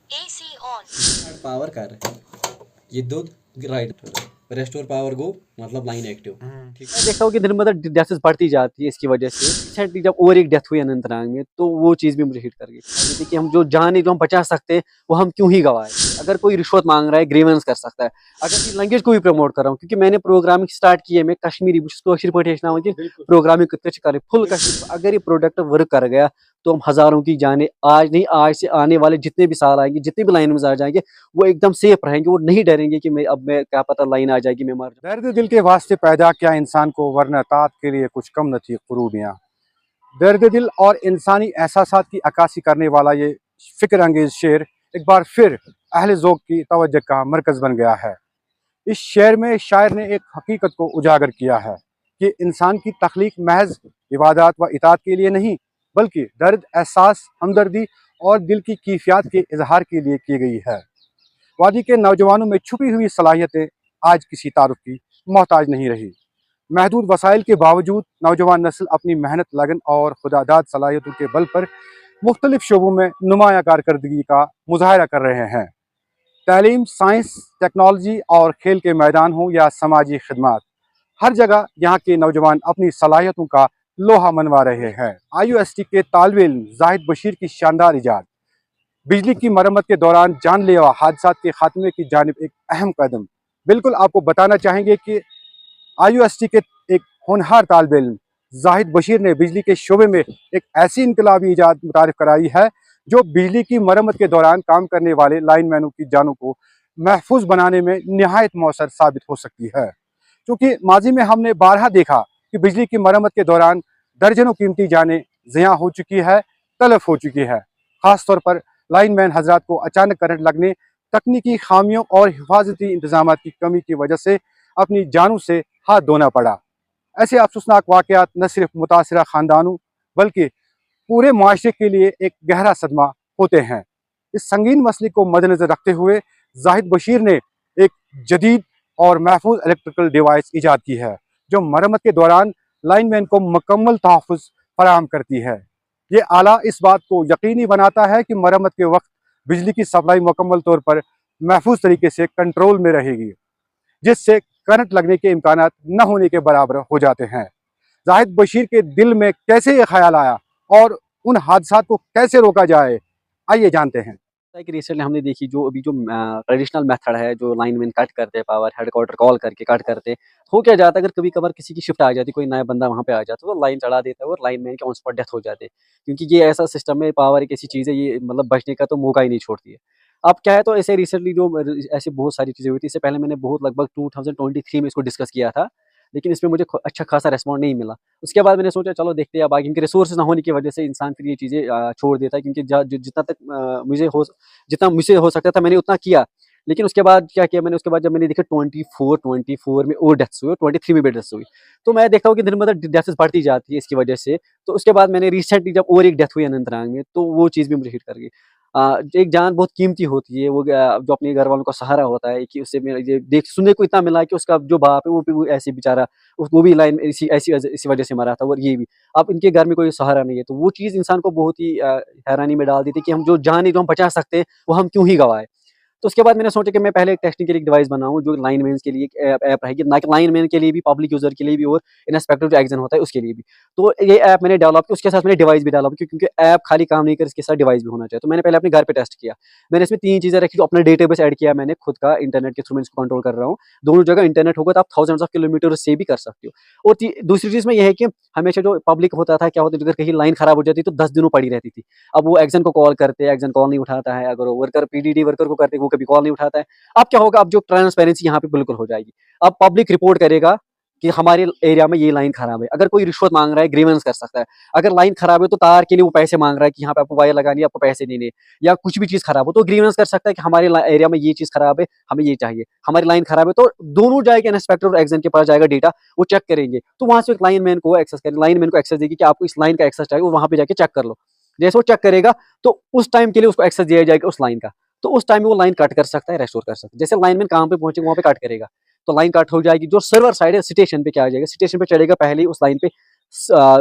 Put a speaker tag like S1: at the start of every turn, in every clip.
S1: AC on.
S2: Power कर ये दो राइट रेस्टोर पावर गो मतलब लाइन एक्टिव। ठीक
S3: मैं देखता हूँ कि दिन ब दिन डेथ्स बढ़ती जाती है इसकी वजह से। रिसेंटली जब और एक डेथ हुई अनंतनाग में, तो वो चीज़ भी मुझे हिट कर गई। जैसे कि हम जो जान जो हम बचा सकते हैं वो हम क्यों ही गवाए। अगर कोई रिश्वत मांग रहा है ग्रीवेंस कर सकता है। अगर मैं लैंग्वेज को भी प्रमोट कर रहा हूँ, क्योंकि मैंने प्रोग्रामिंग स्टार्ट की है, मैं कश्मीरी पे प्रोग्रामिंग कर फुल कश्मीर। अगर ये प्रोडक्ट वर्क कर गया तो हम हजारों की जाने आज नहीं आज से आने वाले जितने भी साल आएंगे, जितने भी लाइन में आ जाएंगे, वो एकदम सेफ रहेंगे। वो नहीं डरेंगे कि मैं क्या पता लाइन आ जाएगी मैं मर जाऊं।
S4: दर्द दिल के वास्ते पैदा किया इंसान को, वरना तात के लिए कुछ कम न थी खूबियाँ। दर्द दिल और इंसानी एहसासात की अक्कासी करने वाला ये फिक्र अंगेज शेर एक बार फिर अहले ज़ौक़ की तवज्जो का मरकज़ बन गया है। इस शेर में शायर ने एक हकीकत को उजागर किया है कि इंसान की तख्लीक महज इबादत व इताअत के लिए नहीं, बल्कि दर्द, एहसास, हमदर्दी और दिल की कैफियत के इजहार के लिए की गई है। वादी के नौजवानों में छुपी हुई सलाहियतें आज किसी तारुफ की मोहताज नहीं रही। महदूद वसाइल के बावजूद नौजवान नस्ल अपनी मेहनत, लगन और खुदादाद सलाहियतों के बल पर मुख्तलिफ शोबों में नुमाया कारकर्दगी का मुजाहरा कर रहे हैं। तालीम, साइंस, टेक्नोलॉजी और खेल के मैदान हों या समाजी खिदमत, हर जगह यहाँ के नौजवान अपनी सलाहियतों का लोहा मनवा रहे हैं। IUST के तालिब इल्म जाहिद बशीर की शानदार इजाद बिजली की मरम्मत के दौरान जानलेवा हादसा के खात्मे की जानिब एक अहम कदम। बिल्कुल आपको बताना चाहेंगे कि IUST के एक होनहार तालिब इल्म जाहिद बशीर ने बिजली के शोबे में एक ऐसी इनकलाबी इजाद मुतारिफ कराई है जो बिजली की मरम्मत के दौरान काम करने वाले लाइनमैनों की जानों को महफूज बनाने में नहायत मौसर साबित हो सकती है। क्योंकि माजी में हमने बारहा देखा कि बिजली की मरम्मत के दौरान दर्जनों कीमती जानें ज़िया हो चुकी है, तलफ हो चुकी है। ख़ास तौर पर लाइनमैन हजरात को अचानक करंट लगने, तकनीकी खामियों और हिफाजती इंतजाम की कमी की वजह से अपनी जानों से हाथ धोना पड़ा। ऐसे अफसोसनाक वाक़यात न सिर्फ मुतासरा ख़ानदानों बल्कि पूरे मुआशरे के लिए एक गहरा सदमा होते हैं। इस संगीन मसले को मद्देनज़र रखते हुए जाहिद बशीर ने एक जदीद और महफूज इलेक्ट्रिकल डिवाइस ईजाद की है जो मरम्मत के दौरान लाइनमैन को मुकम्मल तहफ़्फ़ुज़ फराहम करती है। ये आला इस बात को यकीनी बनाता है कि मरम्मत के वक्त बिजली की सप्लाई मुकम्मल तौर पर महफूज तरीके से कंट्रोल में रहेगी, जिससे करंट लगने के इम्कानात न होने के बराबर हो जाते हैं। जाहिद बशीर के दिल में कैसे ये ख्याल आया और उन हादसात को कैसे रोका जाए, आइए जानते हैं।
S3: कि रिसेंटली हमने देखी जो अभी जो ट्रेडिशनल मेथड है, जो लाइनमैन कट करते हैं, पावर हेडक्वार्टर कॉल करके कट करते हैं। हो क्या जाता है, अगर कभी कभार किसी की शिफ्ट आ जाती, कोई नया बंदा वहाँ पे आ जाता है तो लाइन चढ़ा देता है और लाइनमैन के ऑन स्पॉट डेथ हो जाते हैं। क्योंकि ये ऐसा सिस्टम है, पावर एक ऐसी चीज़ है, ये मतलब बचने का तो मौका ही नहीं छोड़ती है। अब क्या है, तो ऐसे रिसेंटली जो ऐसी बहुत सारी चीज़ें हुई थी। इससे पहले मैंने बहुत लगभग 2023 में इसको डिस्कस किया था, लेकिन इसमें मुझे अच्छा खासा रिस्पॉन्ड नहीं मिला। उसके बाद मैंने सोचा चलो देखते हैं अब आगे, क्योंकि रिसोर्सेज ना होने की वजह से इंसान फिर ये चीज़ें छोड़ देता है। क्योंकि जितना तक जितना मुझसे हो सकता था मैंने उतना किया। लेकिन उसके बाद क्या किया मैंने, उसके बाद जब मैंने देखा 24 में और डेथ्स हुई और 23 में भी डेथ्स हुई, तो मैं देखता हूँ कि दिन ब दिन डेथ्स बढ़ती जाती है इसकी वजह से। तो उसके बाद मैंने रिसेंटली जब और एक डेथ हुई अनंतनाग में, तो वो चीज़ भी मुझे हिट कर गई। एक जान बहुत कीमती होती है, वो जो अपने घर वालों का सहारा होता है, कि उससे मेरा ये देख सुनने को इतना मिला कि उसका जो बाप है वो ऐसे बेचारा, वो भी लाइन इसी वजह से मरा था, और ये भी अब इनके घर में कोई सहारा नहीं है। तो वो चीज़ इंसान को बहुत ही हैरानी में डाल दी थी कि हम जो जान जो हम बचा सकते हैं वो हम क्यों ही गवाए। तो उसके बाद मैंने सोचा कि मैं पहले एक टेस्टिंग के लिए एक डिवाइस बनाऊँ जो लाइनमैन के लिए एक ऐप रहेगी, ना कि लाइनमैन के लिए भी, पब्लिक यूज़र के लिए भी, और इंस्पेक्टर जो एग्जाम होता है उसके लिए भी। तो ये ऐप मैंने डेवलप किया, उसके साथ मैंने डिवाइस भी डेवलप किया, क्योंकि ऐप खाली काम नहीं कर, इसके साथ डिवाइस भी होना चाहिए। तो मैंने पहले अपने घर पे टेस्ट किया। मैंने इसमें 3 चीज़ें रखी, जो अपना डेटाबेस ऐड किया मैंने खुद का, इंटरनेट के थ्रू मैं इसको कंट्रोल कर रहा हूँ। दोनों जगह इंटरनेट होगा तो आप थाउज़ेंड्स ऑफ किलोमीटर से भी कर सकते हो। और दूसरी चीज़ में ये है कि हमेशा जो पब्लिक होता था, क्या होता है, अगर कहीं लाइन खराब हो जाती तो 10 दिनों पड़ी रहती थी। अब वो एक्जन को कॉल करते हैं, एक्जन कॉल नहीं उठाता है। अगर वो वर्कर PDD वर्कर को करते, वो कभी कॉल नहीं उठाता है। अब क्या होगा, अब जो ट्रांसपेरेंसी यहाँ पे बिल्कुल हो जाएगी। अब पब्लिक रिपोर्ट करेगा कि हमारे एरिया में ये लाइन खराब है। अगर कोई रिश्वत मांग रहा है, ग्रीवेंस कर सकता है। अगर लाइन खराब है तो तार के लिए वो पैसे मांग रहा है कि यहाँ पे आपको वायर लगानी है, आपको पैसे देने, या कुछ भी चीज़ खराब हो तो ग्रीवेंस कर सकता है कि हमारे एरिया में ये चीज़ खराब है, हमें ये चाहिए, हमारी लाइन खराब है। तो दोनों जाएगा, इंस्पेक्टर और एक्जन के पास जाएगा डेटा, वो चेक करेंगे। तो वहाँ से एक लाइनमैन को एक्सेस करें, लाइनमैन को एक्सेस देगी कि आपको इस लाइन का एक्सेस चाहिए, वो वहाँ पे जाके चेक कर लो। जैसे वो चेक करेगा तो उस टाइम के लिए उसको एक्सेस दिया जाएगा उस लाइन का। तो उस टाइम में वो लाइन कट कर सकता है, रेस्टोर कर सकता है। जैसे लाइनमैन कहाँ पे पहुंचे वहाँ पे कट करेगा, तो लाइन कट हो जाएगी। जो सर्वर साइड है स्टेशन पे क्या आ जाएगा, स्टेशन पे चढ़ेगा पहले ही उस लाइन पे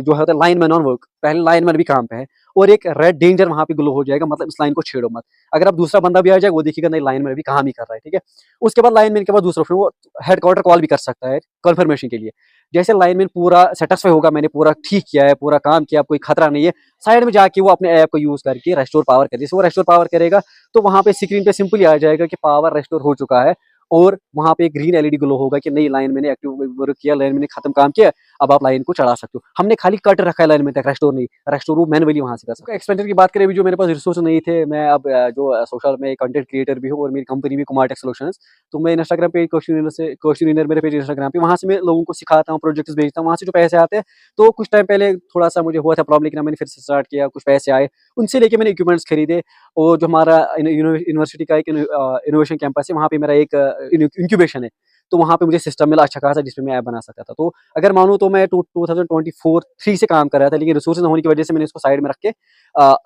S3: जो है लाइनमैन ऑन वर्क, पहले लाइनमैन भी काम पे है, और एक रेड डेंजर वहाँ पे ग्लो हो जाएगा, मतलब इस लाइन को छेड़ो मत। अगर अब दूसरा बंदा भी आ जाए वो देखिएगा नहीं लाइन में अभी काम ही कर रहा है, ठीक है। उसके बाद लाइनमैन के बाद दूसरा ऑप्शन वो हेडक्वार्टर कॉल भी कर सकता है कंफर्मेशन के लिए। जैसे लाइनमैन पूरा सेटिस्फाई होगा, मैंने पूरा ठीक किया है, पूरा काम किया, कोई खतरा नहीं है, साइड में जाके वो अपने ऐप को यूज करके रेस्टोर पावर करे। जैसे वो रेस्टोर पावर करेगा तो वहाँ पे स्क्रीन पे सिंपली आ जाएगा कि पावर रेस्टोर हो चुका है, और वहाँ पे एक ग्रीन एलईडी ग्लो होगा कि नई लाइन मैंने एक्टिव वर्क किया, लाइन मैंने खत्म काम किया, अब आप लाइन को चढ़ा सकते हो। हमने खाली कट रखा है लाइन में तक, रेस्टोर नहीं, रेस्टोर वो मैनुअली वहाँ से कर सकते हो। एक्सपेंडिचर की बात करें, अभी जो मेरे पास रिसोर्स नहीं थे, मैं अब जो सोशल में कंटेंट क्रिएटर भी हूँ और मेरी कंपनी भी कुमार टेक सॉल्यूशंस, तो मैं इंस्टाग्राम पे क्वेश्चन मेरे पेज इंस्टाग्राम पे, वहाँ से मैं लोगों को सिखाता हूँ, प्रोजेक्ट्स भेजता हूँ, वहाँ से जो पैसे आते हैं, तो कुछ टाइम पहले थोड़ा सा मुझे हुआ था प्रॉब्लम, लेकिन मैंने फिर से स्टार्ट किया, कुछ पैसे आए, उनसे लेके मैंने इक्विपमेंट्स खरीदे। और जो हमारा यूनिवर्सिटी का एक इनोवेशन कैंपस है, वहाँ पे मेरा एक इंक्यूबेशन है, तो वहाँ पे मुझे सिस्टम मिला अच्छा खासा जिसमें मैं ऐप बना सकता था। तो अगर मानूँ तो मैं 2024-3 से काम कर रहा था, लेकिन रिसोर्सेज होने की वजह से मैंने इसको साइड में रख के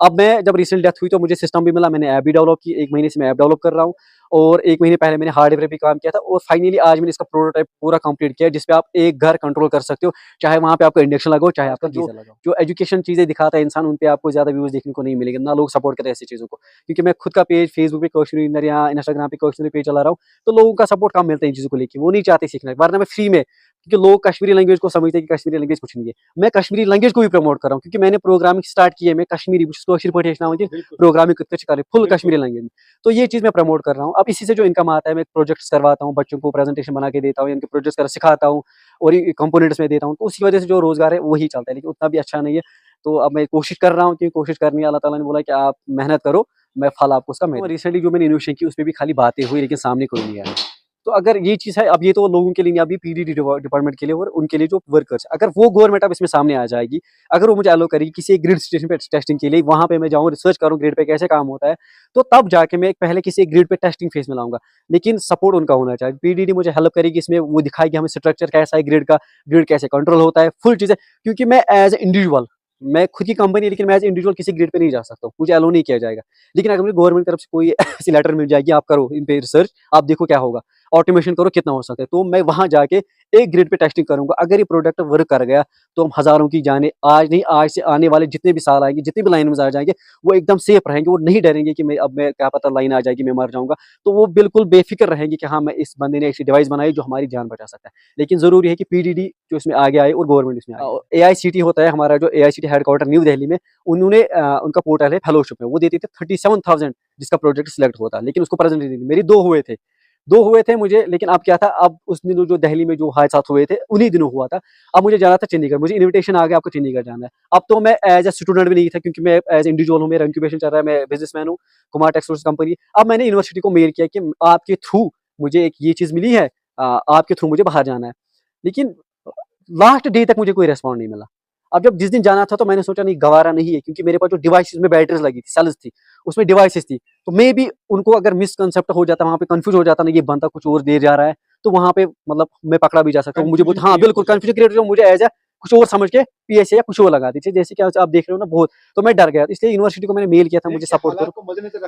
S3: अब मैं जब रिसेंट डेथ हुई तो मुझे सिस्टम भी मिला, मैंने ऐप भी डेवलप की, 1 महीने से मैं ऐप डेवलप कर रहा हूँ, और 1 महीने पहले मैंने हार्डवेयर पे भी काम किया था, और फाइनली आज मैंने इसका प्रोटोटाइप पूरा कंप्लीट किया, जिसपे आप एक घर कंट्रोल कर सकते हो, चाहे वहाँ पे आपको इंडक्शन लगाओ, चाहे आपका गीजर लगाओ। जो एजुकेशन चीजें दिखाता है इंसान, उन पे आपको ज्यादा व्यूज देखने को नहीं मिलेंगे, ना लोग सपोर्ट करते हैं ऐसी चीजों को, क्योंकि मैं खुद का पेज फेसबुक पे क्वेश्चन या इंस्टाग्राम पे क्वेश्चन पेज चला रहा हूँ, तो लोगों का सपोर्ट कम मिलता है इन चीजों को लेकर, वो नहीं चाहते सीखना, वरना मैं फ्री में, क्योंकि लोग कश्मीरी लैंग्वेज को समझते हैं कि कश्मीरी लैंग्वेज कुछ नहीं है, मैं कश्मीरी लैंग्वेज को भी प्रमोट कर रहा हूँ, क्योंकि मैंने प्रोग्रामिंग स्टार्ट की है, मैं Kashmiri programming full Kashmiri language में, तो ये चीज मैं प्रमोट कर रहा हूँ। अब इसी से जो इनकम आता है, मैं प्रोजेक्ट्स करवाता हूँ, बच्चों को प्रेजेंटेशन बना के देता हूँ, इनके प्रोजेक्ट्स कर सिखाता हूँ, और कंपोनेंट्स में देता हूँ, तो उसी वजह से जो रोजगार है वही चलता है, लेकिन उतना भी अच्छा नहीं है। तो अब मैं कोशिश कर रहा हूँ, क्योंकि कोशिश करनी है, अल्लाह ताला ने बोला कि आप मेहनत करो, मैं फल आपको उसका मैं। रिसेंटली जो मैंने इनोवेशन की उसमें भी खाली बातें हुई, लेकिन सामने कोई नहीं आया। तो अगर ये चीज़ है, अब ये तो लोगों के लिए नहीं, अभी पीडीडी डिपार्टमेंट के लिए और उनके लिए जो वर्कर्स, अगर वो गवर्नमेंट अब इसमें सामने आ जाएगी, अगर वो मुझे अलो करेगी किसी एक ग्रिड स्टेशन पे टेस्टिंग के लिए, वहाँ पे मैं जाऊँ, रिसर्च करूँ ग्रिड पे कैसे काम होता है, तो तब जाके मैं पहले किसी एक ग्रिड पे टेस्टिंग फेज में लाऊंगा, लेकिन सपोर्ट उनका होना चाहिए। पीडीडी मुझे हेल्प करेगी इसमें, वो दिखाएगी हमें स्ट्रक्चर कैसा है ग्रिड का, ग्रिड कैसे कंट्रोल होता है, फुल चीज़ें, क्योंकि मैं एज ए इंडिविजुअल, मैं खुद की कंपनी है, लेकिन मैं एज इंडिविजुअल किसी ग्रिड पे नहीं जा सकता हूँ, मुझे अलो नहीं किया जाएगा। लेकिन अगर मुझे गवर्नमेंट की तरफ से कोई ऐसी लेटर मिल जाएगी, आप करो इन पे रिसर्च, आप देखो क्या होगा, ऑटोमेशन करो कितना हो सकता है, तो मैं वहां जाके एक ग्रिड पे टेस्टिंग करूंगा। अगर ये प्रोडक्ट वर्क कर गया तो हम हजारों की जाने, आज नहीं आज से आने वाले जितने भी साल आएंगे, जितने भी लाइन में आ जाएंगे, वो एकदम सेफ रहेंगे, वो नहीं डरेंगे कि मैं क्या पता लाइन आ जाएगी मैं मर जाऊंगा, तो वो बिल्कुल बेफिक्र रहेंगे कि हाँ मैं इस बंदे ने ऐसी डिवाइस बनाई जो हमारी जान बचा सकता है। लेकिन जरूरी है कि पीडीडी जो इसमें आगे आए और गवर्नमेंट इसमें आए। एआईसीटी होता है हमारा, जो एआईसीटी हेडक्वार्टर न्यू दिल्ली में, उन्होंने उनका पोर्टल है फेलोशिप में, वो देते थे 37,000 जिसका प्रोजेक्ट सिलेक्ट होता, लेकिन उसको प्रेजेंट नहीं दी। मेरी दो हुए थे मुझे, लेकिन अब क्या था, अब उस दिन जो दिल्ली में जो हादसा हुए थे उन्हीं दिनों हुआ था, अब मुझे जाना था चंडीगढ़, मुझे इनविटेशन आ गया आपको चंडीगढ़ जाना है। अब तो मैं एज ए स्टूडेंट भी नहीं था, क्योंकि मैं एज इंडिविजुअल हूँ, मेरा इंक्यूबेशन चल रहा है, मैं बिजनेसमैन हूँ, कुमार टेक सॉल्यूशंस कंपनी। अब मैंने यूनिवर्सिटी को मेल किया कि आपके थ्रू मुझे एक ये चीज़ मिली है, आपके थ्रू मुझे बाहर जाना है, लेकिन लास्ट डे तक मुझे कोई रिस्पॉन्ड नहीं मिला। अब जब जिस दिन जाना था तो मैंने सोचा नहीं, गवारा नहीं है, क्योंकि मेरे पास जो डिवाइसेस में बैटरीज लगी थी, सेल्स थी, उसमें डिवाइसेस थी, तो मे भी उनको अगर मिसकंसेप्ट हो जाता, वहाँ पे कंफ्यूज हो जाता ना, ये बंदा कुछ और दे जा रहा है, तो वहाँ पे मतलब मैं पकड़ा भी जा सकता हूँ। मुझे बहुत, हाँ बिल्कुल कंफ्यूजन क्रिएट हो, मुझे एज ए कुछ और समझ के पीएसए या कुछ और लगा दी थी, जैसे कि आप देख रहे हो ना बहुत, तो मैं डर गया, इसलिए यूनिवर्सिटी को मैंने मेल किया था, मुझे सपोर्ट करो।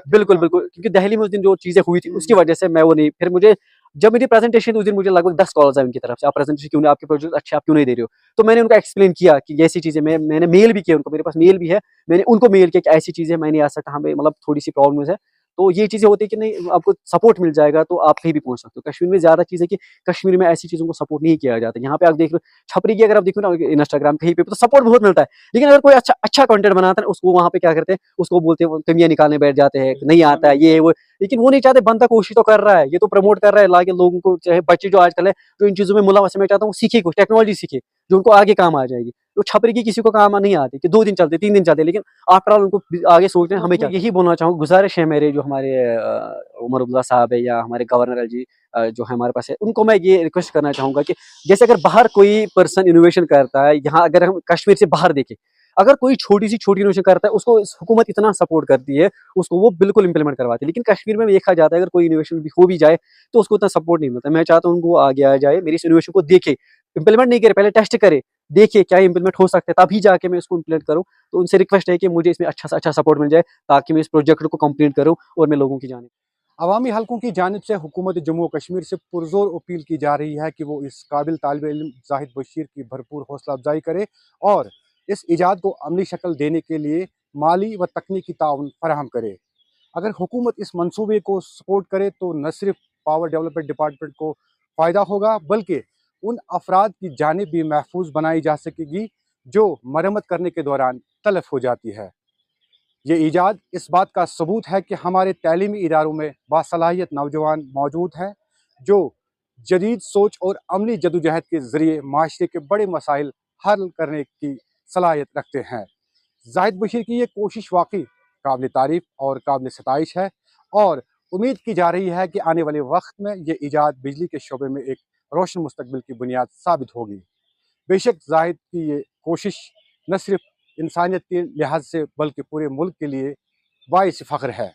S3: बिल्कुल बिल्कुल, क्योंकि दिल्ली में उस दिन जो चीजें हुई थी उसकी वजह से मैं वो नहीं, फिर मुझे जब मेरी प्रेजेंटेशन उस दिन मुझे लगभग 10 कॉल्स आए उनकी तरफ से, आप प्रेजेंटेशन क्यों नहीं, आपके प्रोजेक्ट अच्छे आप क्यों नहीं दे रहे हो, तो मैंने उनको एक्सप्लेन किया कि ऐसी चीजें, मैंने मेल भी किया उनको, मेरे पास मेल भी है, मैंने उनको मेल किया कि ऐसी चीजें मैं नहीं आ सकता, हमें मतलब थोड़ी सी प्रॉब्लम है, तो ये चीजें होती है कि नहीं आपको सपोर्ट मिल जाएगा तो आप कहीं भी पहुंच सकते हो। कश्मीर में ज्यादा चीज है कि कश्मीर में ऐसी चीजों को सपोर्ट नहीं किया जाता। यहाँ पे आप देख लो छपरी की, अगर आप देखो ना इंस्टाग्राम कहीं पे, तो सपोर्ट बहुत मिलता है, लेकिन अगर कोई अच्छा कंटेंट बनाता है उसको वहाँ पे क्या करते हैं, उसको बोलते हैं, कमियां निकालने बैठ जाते हैं, नहीं आता है ये वो, लेकिन वो नहीं चाहते, बंदा कोशिश तो कर रहा है, ये तो प्रमोट कर रहा है लाके लोगों को, चाहे बच्चे जो आजकल है जो इन चीजों में मुलवस है, मैं चाहता हूँ सीखे, कुछ टेक्नोलॉजी सीखे जो उनको आगे काम आ जाएगी। तो छपरी की किसी को काम नहीं आती कि 2 दिन चलते 3 दिन चलते, लेकिन आफ्टर ऑल उनको आगे सोचते हैं हमें क्या। यही बोलना चाहूँ, गुजारिश है मेरे जो हमारे उमर अब्दुल्ला साहब है या हमारे गवर्नर जी जो है हमारे पास है, उनको मैं ये रिक्वेस्ट करना चाहूंगा कि जैसे अगर बाहर कोई पर्सन इनोवेशन करता है, यहाँ अगर हम कश्मीर से बाहर देखें, अगर कोई छोटी इनोवेशन करता है उसको हुकूमत इतना सपोर्ट करती है, उसको वो बिल्कुल इंप्लीमेंट करवाती है, लेकिन कश्मीर में देखा जाता है अगर कोई इनोवेशन भी हो भी जाए तो उसको उतना सपोर्ट नहीं मिलता। मैं चाहता हूँ उनको आगे आ जाए, मेरी इस इनोवेशन को देखे, इंप्लीमेंट नहीं करे, पहले टेस्ट करे, देखे क्या इंप्लीमेंट हो सकता है, तभी जाके मैं इसको इंप्लीमेंट करूँ। तो उनसे रिक्वेस्ट है कि मुझे इसमें अच्छा से अच्छा सपोर्ट मिल जाए, ताकि मैं इस प्रोजेक्ट को कंप्लीट करूँ और मैं लोगों की जाने।
S4: अवामी हलकों की जानिब से हुकूमत जम्मू कश्मीर से पुरजोर अपील की जा रही है कि वो इस काबिल तालिब इल्म जाहिद बशीर की भरपूर हौसला अफजाई करे और इस ईजाद को अमली शक्ल देने के लिए माली व तकनीकी ताउन फराहम करे। अगर हुकूमत इस मंसूबे को सपोर्ट करे तो न सिर्फ पावर डेवलपमेंट डिपार्टमेंट को फ़ायदा होगा, बल्कि उन अफराद की जानिब भी महफूज बनाई जा सकेगी जो मरम्मत करने के दौरान तलफ हो जाती है। ये ईजाद इस बात का सबूत है कि हमारे तालीमी इदारों में बासलाहियत नौजवान मौजूद हैं जो जदीद सोच और अमली जदोजहद के ज़रिए माशरे के बड़े मसाइल हल करने की सलाहियत रखते हैं। जाहिद बशीर की ये कोशिश वाकई काबिल तारीफ़ और काबिल सताइश है, और उम्मीद की जा रही है कि आने वाले वक्त में ये ईजाद बिजली के शोबे में एक रोशन मुस्तकबिल की बुनियाद साबित होगी। बेशक जाहिद की ये कोशिश न सिर्फ इंसानियत के लिहाज से बल्कि पूरे मुल्क के लिए बाइस फ़ख्र है।